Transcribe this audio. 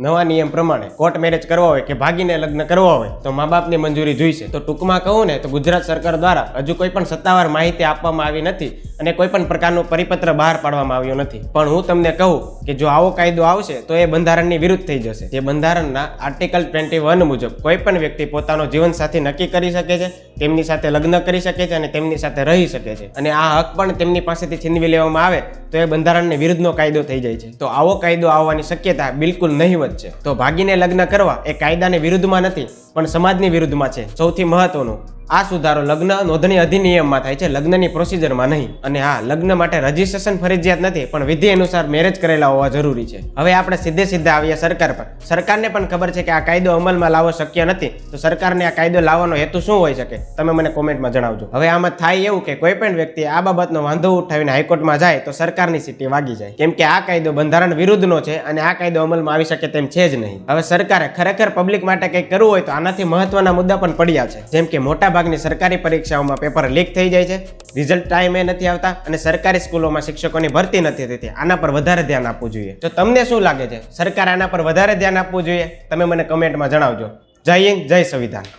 નવા નિયમ પ્રમાણે કોર્ટ મેરેજ કરવા હોય કે ભાગીને લગ્ન કરવા હોય તો મા બાપની મંજૂરી જોઈશે. તો ટૂંકમાં કહું ને તો ગુજરાત સરકાર દ્વારા હજુ કોઈ પણ સત્તાવાર માહિતી આપવામાં આવી નથી અને કોઈ પણ પ્રકારનો પરિપત્ર બહાર પાડવામાં આવ્યો નથી. પણ હું તમને કહું કે જો આવો કાયદો આવશે તો એ બંધારણની વિરુદ્ધ થઈ જશે. જે બંધારણના આર્ટિકલ 21 મુજબ કોઈ પણ વ્યક્તિ પોતાનો જીવનસાથી નક્કી કરી શકે છે, તેમની સાથે લગ્ન કરી શકે છે અને તેમની સાથે રહી શકે છે. અને આ હક પણ તેમની પાસેથી છીનવી લેવામાં આવે તો એ બંધારણની વિરુદ્ધનો કાયદો થઈ જાય છે. તો આવો કાયદો આવવાની શક્યતા બિલકુલ નહીવત છે. તો ભાગીને લગ્ન કરવા એ કાયદાની વિરુદ્ધમાં નથી પણ સમાજની વિરુદ્ધમાં છે. સૌથી મહત્વનું, આ સુધારો લગ્ન નોંધણી અધિનિયમમાં થાય છે, લગ્નની પ્રોસિજરમાં નહીં. અને હા, લગ્ન માટે રજીસ્ટ્રેશન ફરજિયાત નથી પણ વિધિ અનુસાર મેરેજ કરેલા હોવા જરૂરી છે. હવે આપણે સીધે આવીએ સરકાર પર. સરકારને પણ ખબર છે કે આ કાયદો અમલમાં લાવવો શક્ય નથી, તો સરકારને આ કાયદો લાવવાનો હેતુ શું હોઈ શકે? તમે મને કોમેન્ટમાં જણાવજો. હવે આમાં થાય એવું કે કોઈ પણ વ્યક્તિ આ બાબતનો વાંધો ઉઠાવીને હાઈકોર્ટમાં જાય તો સરકારની સીટી વાગી જાય, કેમ કે આ કાયદો બંધારણ વિરુદ્ધનો છે અને આ કાયદો અમલમાં આવી શકે તેમ છે જ નહીં. હવે સરકારે ખરેખર પબ્લિક માટે કંઈક કરવું હોય તો આનાથી મહત્વના મુદ્દા પણ પડ્યા છે, જેમ કે મોટા ભાગની સરકારી પરીક્ષાઓમાં પેપર લીક થઈ જાય છે, રિઝલ્ટ ટાઈમે નથી આવતા અને સરકારી સ્કૂલોમાં શિક્ષકોની ભરતી નથી થતી. આના પર વધારે ધ્યાન આપવું જોઈએ. તો તમને શું લાગે છે, સરકાર આના પર વધારે ધ્યાન આપવું જોઈએ? તમે મને કમેન્ટમાં જણાવજો. જય હિન્દ, જય સંવિધાન.